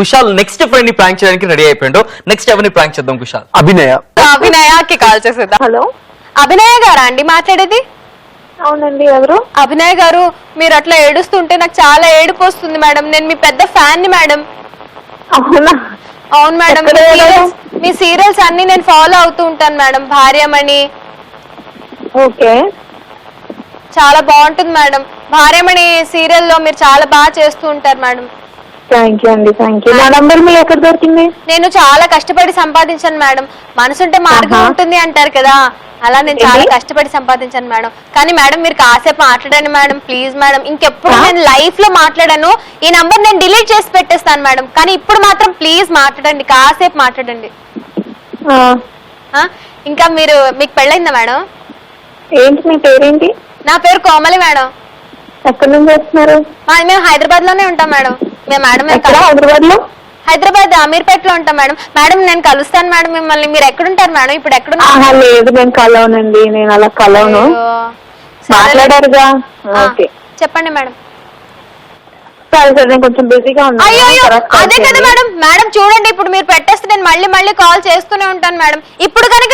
Kushal next friend ని prank చేయడానికి ready అయిపోయాడు. నెక్స్ట్ ఎవరిని ప్రాంక్ చేద్దాం కుషాల్? అభినయకి కాల్ చేసేద్దాం. హలో, అభినయ గారా అండి మాట్లాడేది? అవునండి, ఎవరు? అభినయ్ గారు, మీరు అట్లా ఏడుస్తుంటే నాకు చాలా ఏడుపు వస్తుంది మేడం. నేను మీ పెద్ద ఫ్యాన్ ని మేడం. అవునా? అవును మేడం, మీ సీరియల్స్ అన్ని నేను ఫాలో అవుతూ ఉంటాను మేడం. భార్యమణి ఓకే, చాలా బాగుంటుంది మేడం. భార్యమణి సీరియల్లో మీరు చాలా బాగా చేస్తూ ఉంటారు మేడం. థ్యాంక్ యూ అండి, థ్యాంక్ యూ. నా నంబర్ మీకు ఎక్కడ దొరికింది? నేను చాలా కష్టపడి సంపాదించాను మేడం. మనసుంటే మార్గం ఉంటుంది అంటారు కదా, అలా నేను చాలా కష్టపడి సంపాదించాను మేడం. కానీ మేడం మీరు కాసేపు మాట్లాడండి మేడం, ప్లీజ్ మేడం. ఇంకెప్పుడు నేను లైఫ్ లో మాట్లాడాను. ఈ నంబర్ నేను డిలీట్ చేసి పెట్టేస్తాను మేడం. కానీ ఇప్పుడు మాత్రం ప్లీజ్ మాట్లాడండి, కాసేపు మాట్లాడండి. ఇంకా మీకు పెళ్ళైందా మేడం? ఏంటి మీ పేరేంటి? నా పేరు కోమలి మేడం. ఎక్కడి నుంచి వస్తున్నారు? మేము హైదరాబాద్ లోనే ఉంటాం మేడం. మేడం హైదరాబాద్ లో? హైదరాబాద్ అమీర్పేటలో ఉంటాం మేడం. మేడం నేను కలుస్తాను మేడం మిమ్మల్ని. మీరు ఎక్కడుంటారు మేడం? ఇప్పుడు ఎక్కడున్నారు? లేదు, నేను కలవనండి. నేను అలా కలవను. మాట్లాడారుగా. ఓకే, చెప్పండి మేడం. సరే సరే, నేను కొంచెం బిజీగా ఉన్నాను. అయ్యో, అదే కదా మేడం. మేడం చూడండి, ఇప్పుడు మీరు పెట్టేస్తే నేను మళ్ళీ మళ్ళీ కాల్ చేస్తూనే ఉంటాను మేడం. ఇప్పుడు కనుక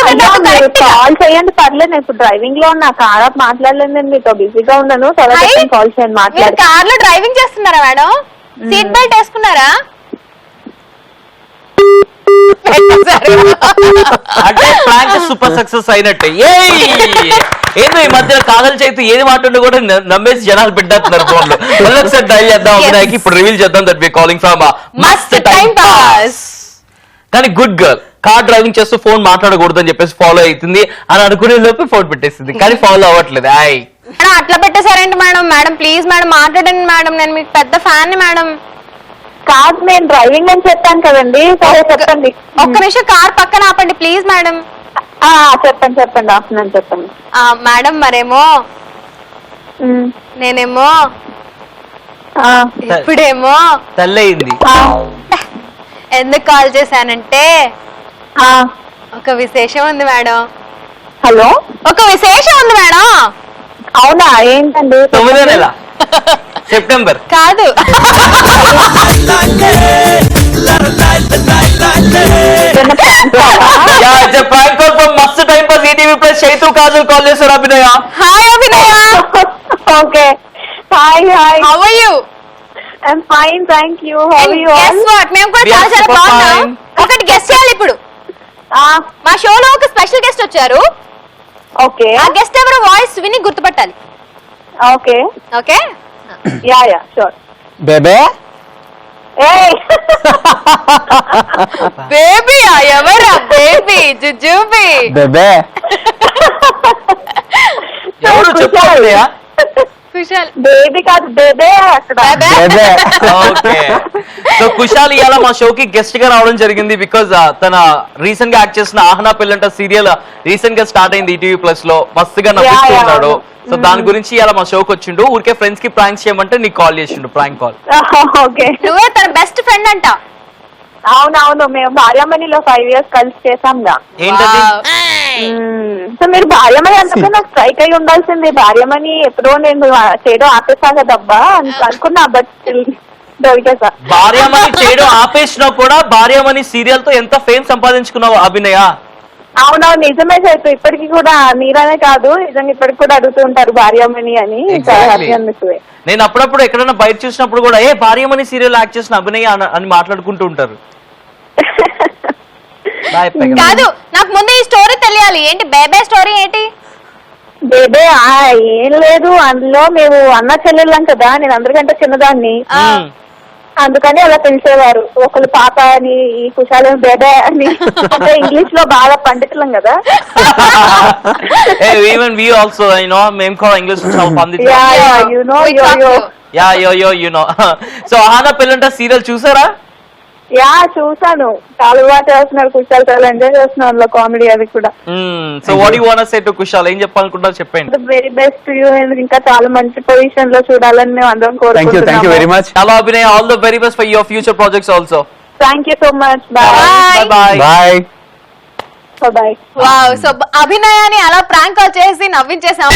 కాల్ చేయండి, పర్లేదు. నేను ఇప్పుడు డ్రైవింగ్ లో ఉన్నా. కార్ ఆఫ్ మాట్లాడలేదు, నేను మీతో బిజీగా ఉన్నాను. తర్వాత కాల్ చేయండి, మాట్లాడండి. కార్ లో డ్రైవింగ్ చేస్తున్నారా మేడం? సీట్ బెల్ట్ వేసుకున్నారా? అంటే ప్రాంక్ సూపర్ సక్సెస్ అయినట్టే. ఏదో ఈ మధ్య కాదల్ చేతి ఏది మాట్లాడు కూడా నమ్మేసి జనాలు పెట్టేస్తున్నారు ఫోన్ లో. ఒకసారి డైల్ చేద్దాం అభినయకి. ఇప్పుడు రివీల్ చేద్దాం దట్ వి కాలింగ్ ఫ్రమ్ మస్త్ టైం పాస్. కానీ గుడ్ గర్ల్, కార్ డ్రైవింగ్ చేస్తూ ఫోన్ మాట్లాడకూడదు అని చెప్పేసి ఫాలో అవుతుంది అని అనుకునే లోపే ఫోన్ పెట్టేసింది. కానీ ఫాలో అవ్వట్లేదు. అట్లా పెట్టేశారేంటి మేడం? మేడం ప్లీజ్ మేడం మాట్లాడండి మేడం. నేను మీకు పెద్ద ఫ్యాన్ ని మేడం. కాదు, నేను డ్రైవింగ్ అని చెప్పాను కదండి. సరే చెప్పండి. ఒక్క నిమిషం కార్ పక్కన ఆపండి ప్లీజ్ మేడం. చెప్పండి చెప్పండి, ఆపుతున్నాను, చెప్పండి. మేడం మరేమో నేనేమో ఇప్పుడేమో తల్లయింది. ఎందుకు కాల్ చేశానంటే ఒక విశేషం ఉంది మేడం. హలో, ఒక విశేషం ఉంది మేడం. అవునా? ఏంటండి? 9వ నెల సెప్టెంబర్. కాదు, మస్తు time pass. ETV plus Chaitu Kajal call చేశారు. Abhinaya, hi Abhinaya. Okay, hi hi. How are you? I'm fine, thank you. How are you? Guess what, మేము కూడా చాలా చాలా బాగున్నాం. ఒకటి గెస్ చేయాలి ఇప్పుడు. మా షోలో ఒక స్పెషల్ గెస్ట్ వచ్చారు. ఓకే, ఆ గెస్ట్ ఎవరో వాయిస్ విని గుర్తుపట్టాలి. Okay okay, yeah yeah sure. బేబే బేబీ ఎవరా? బేబీ జుజుబీ. బేబే ఎవరు చెప్పాలి? కుశాల్. బేబీ కాదు, బేబే అక్కడ. ఓకే, సో కుశాల్ ఇవాళ మా షోకి గెస్ట్ గా రావడం జరిగింది. బికాజ్ తన రీసెంట్ గా యాక్ట్ చేసిన ఆహనా పెళ్ళంట సీరియల్ రీసెంట్ గా స్టార్ట్ అయింది ఈటీవీ ప్లస్ లో. మస్తుగా నవ్విస్తున్నాడు. సో దాని గురించి ఇలా మా షోకి వచ్చిండు. ఊరికే ఫ్రెండ్స్ కి ప్రాంక్ చేయమంటే నీకు కాల్ చేసిండు, ప్రాంక్ కాల్. ఓకే, నువ్వే తన బెస్ట్ ఫ్రెండ్ అంట. అవునవును, మేము భార్యామణిలో 5 years కలిసి చేసాంగా. ఏంటది? సో మీరు భార్యమణి అంటే నాకు స్ట్రైక్ అయి ఉండాల్సింది. భార్యమణి ఎప్పుడో నేను చేయడం ఆపేసా కదబ్బా అనుకున్నా, బట్ దొరికేసా. భార్యమణి చేయడం ఆపేసినా కూడా భార్యమణి సీరియల్ తో ఎంత ఫేమ్ సంపాదించుకున్నావు అభినయ. అవునవును, నిజమే చేస్తూ ఇప్పటికి కూడా మీరనే కాదు, నిజంగా ఇప్పటికి కూడా అడుగుతూ ఉంటారు భార్యమణి అని. నేను అప్పుడప్పుడు ఎక్కడైనా బయట చూసినప్పుడు కూడా భార్యమణి సీరియల్ యాక్ట్ చేసిన అభినయ అని మాట్లాడుకుంటూ ఉంటారు. కాదు, నాకు ముందు ఈ స్టోరీ తెలియాలి. ఏంటి బేబే స్టోరీ? ఏంటి బేబే? ఏం లేదు, అందులో మేము అన్న చెల్లెళ్ళం కదా. నేను అందరికంటే చిన్నదాన్ని, అందుకని అలా పిలిచేవారు. ఒకళ్ళు పాప అని, ఈ కుశాలం బేబే అని. అంటే ఇంగ్లీష్ లో బాగా పండితులం కదా. ఈవెన్ వి ఆల్సో మేము కూడా ఇంగ్లీష్ పండితులం. సో ఆహనా పెళ్ళంట సీరియల్ చూసారా? యా చూసాను, చాలా బాగా చేస్తున్నారు కుశాల్. చాలా ఎంజాయ్ చేస్తున్నాను అందులో కామెడీ అది కూడా. So what you want to say to Kushal? ఏం చెప్పాలనుకుంటారో చెప్పండి. Very best to you. ఇంకా చాలా మంచి పొజిషన్ లో చూడాలని మేము అందరం కోరుకుంటున్నాము. Thank you very much. Hello Abhinay, all the very best for your future projects also. Thank you so much. Bye bye bye bye. Wow, so అభినయాన్ని అలా ప్రాంక్ కాల్ చేసి నవ్వించేసాం.